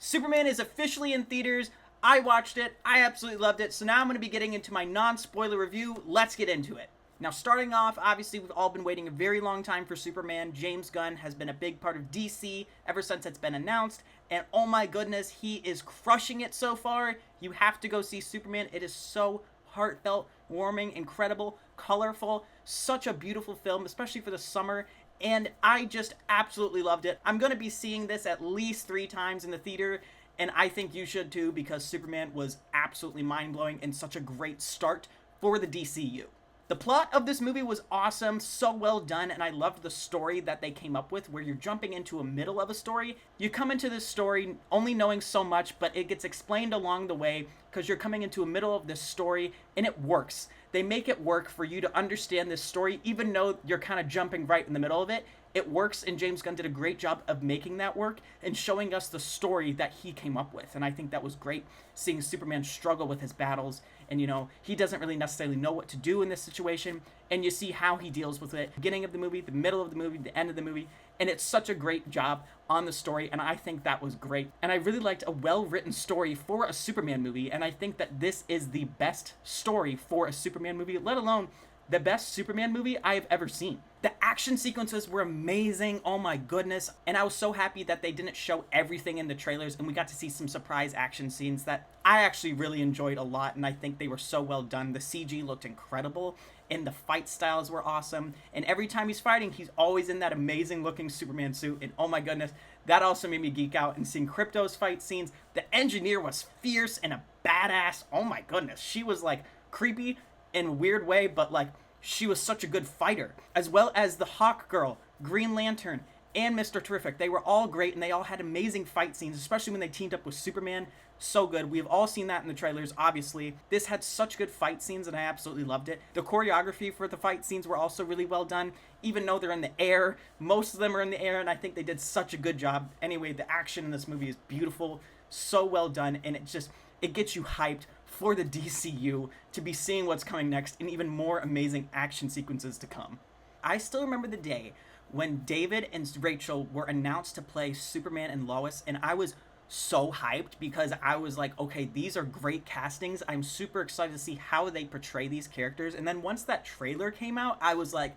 Superman is officially in theaters. I watched it. I absolutely loved it. So now I'm going to be getting into my non-spoiler review. Let's get into it. Now, starting off, obviously, we've all been waiting a very long time for Superman. James Gunn has been a big part of DC ever since it's been announced, and oh my goodness, he is crushing it so far. You have to go see Superman. It is so heartfelt, warming, incredible, colorful, such a beautiful film, especially for the summer, and I just absolutely loved it. I'm going to be seeing this at least 3 times in the theater, and I think you should too, because Superman was absolutely mind-blowing and such a great start for the DCU. The plot of this movie was awesome, so well done, and I loved the story that they came up with, where you're jumping into a middle of a story. You come into this story only knowing so much, but it gets explained along the way, because you're coming into a middle of this story, and it works. They make it work for you to understand this story, even though you're kind of jumping right in the middle of it. It works, and James Gunn did a great job of making that work and showing us the story that he came up with. And I think that was great, seeing Superman struggle with his battles. And, he doesn't really necessarily know what to do in this situation. And you see how he deals with it. Beginning of the movie, the middle of the movie, the end of the movie. And it's such a great job on the story, and I think that was great. And I really liked a well-written story for a Superman movie, and I think that this is the best story for a Superman movie, let alone the best Superman movie I have ever seen. The action sequences were amazing, oh my goodness, and I was so happy that they didn't show everything in the trailers and we got to see some surprise action scenes that I actually really enjoyed a lot, and I think they were so well done. The CG looked incredible, and the fight styles were awesome, and every time he's fighting, he's always in that amazing looking Superman suit, and oh my goodness, that also made me geek out. And seeing Krypto's fight scenes, the engineer was fierce and a badass, oh my goodness, she was like creepy in a weird way, but like she was such a good fighter, as well as the Hawk Girl, Green Lantern, and Mr. Terrific. They were all great, and they all had amazing fight scenes, especially when they teamed up with Superman. So good. We've all seen that in the trailers, obviously. This had such good fight scenes, and I absolutely loved it. The choreography for the fight scenes were also really well done, even though they're in the air. Most of them are in the air, and I think they did such a good job. Anyway, the action in this movie is beautiful, so well done, and it gets you hyped for the DCU to be seeing what's coming next and even more amazing action sequences to come. I still remember the day when David and Rachel were announced to play Superman and Lois, and I was so hyped because I was like, okay, these are great castings. I'm super excited to see how they portray these characters. And then once that trailer came out, I was like,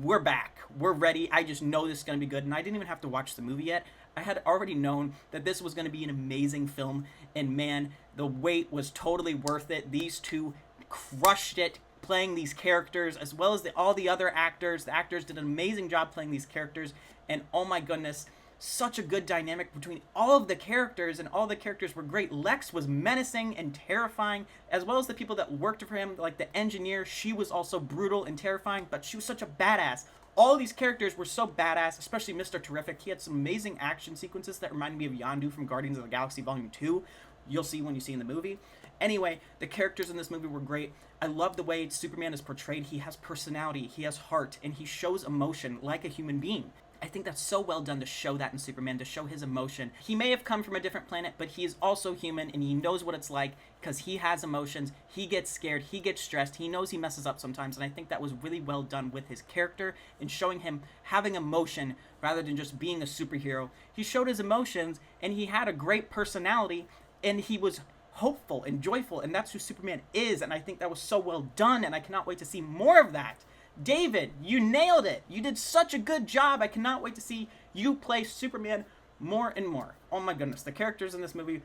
we're back. We're ready. I just know this is going to be good. And I didn't even have to watch the movie yet. I had already known that this was going to be an amazing film. And man, the wait was totally worth it. These two crushed it playing these characters, as well as all the other actors. The actors did an amazing job playing these characters. And oh my goodness, such a good dynamic between all of the characters, and all the characters were great. Lex was menacing and terrifying, as well as the people that worked for him, like the engineer. She was also brutal and terrifying, but she was such a badass. All these characters were so badass, especially Mr. Terrific. He had some amazing action sequences that reminded me of Yondu from Guardians of the Galaxy Volume 2. You'll see when you see in the movie. Anyway, the characters in this movie were great. I love the way Superman is portrayed. He has personality, he has heart, and he shows emotion like a human being. I think that's so well done to show that in Superman, to show his emotion. He may have come from a different planet, but he is also human, and he knows what it's like because he has emotions. He gets scared, he gets stressed, he knows he messes up sometimes, and I think that was really well done with his character and showing him having emotion rather than just being a superhero. He showed his emotions, and he had a great personality, and he was hopeful and joyful, and that's who Superman is, and I think that was so well done, and I cannot wait to see more of that. David, you nailed it. You did such a good job. I cannot wait to see you play Superman more and more. Oh my goodness, the characters in this movie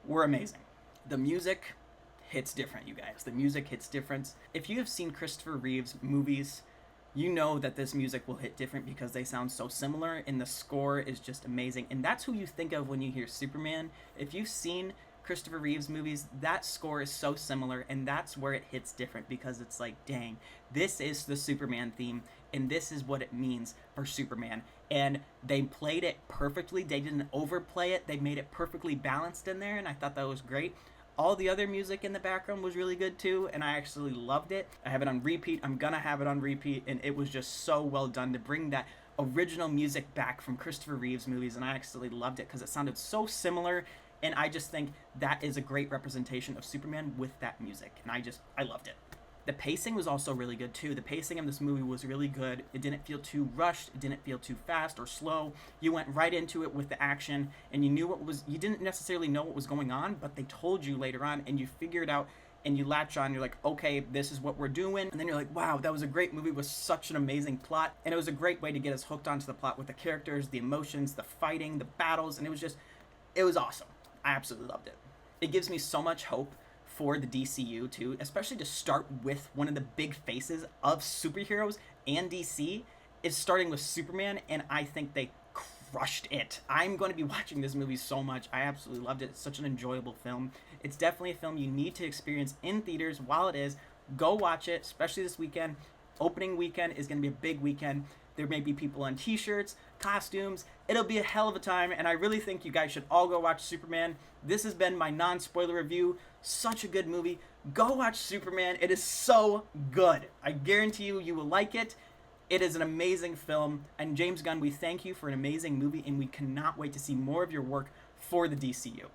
were amazing. The music hits different, you guys. The music hits different. If you have seen Christopher Reeve's movies, you know that this music will hit different because they sound so similar, and the score is just amazing. And that's who you think of when you hear Superman. If you've seen Christopher Reeve's movies, that score is so similar, and that's where it hits different, because it's like, dang, this is the Superman theme, and this is what it means for Superman. And they played it perfectly. They didn't overplay it. They made it perfectly balanced in there, and I thought that was great. All the other music in the background was really good too, and I actually loved it. I have it on repeat. I'm gonna have it on repeat, and it was just so well done to bring that original music back from Christopher Reeve's movies, and I actually loved it because it sounded so similar. And I just think that is a great representation of Superman with that music. And I loved it. The pacing was also really good too. The pacing of this movie was really good. It didn't feel too rushed. It didn't feel too fast or slow. You went right into it with the action, and you didn't necessarily know what was going on, but they told you later on, and you figured out, and you latch on. You're like, okay, this is what we're doing. And then you're like, wow, that was a great movie with such an amazing plot. And it was a great way to get us hooked onto the plot with the characters, the emotions, the fighting, the battles. And it was awesome. I absolutely loved it. It gives me so much hope for the DCU too, especially to start with one of the big faces of superheroes and DC is starting with Superman, and I think they crushed it. I'm going to be watching this movie so much. I absolutely loved it. It's such an enjoyable film. It's definitely a film you need to experience in theaters while it is. Go watch it, especially this weekend. Opening weekend is going to be a big weekend. There may be people on t-shirts, costumes. It'll be a hell of a time, and I really think you guys should all go watch Superman. This has been my non-spoiler review. Such a good movie. Go watch Superman. It is so good. I guarantee you will like it. It is an amazing film. And James Gunn, we thank you for an amazing movie, and we cannot wait to see more of your work for the DCU.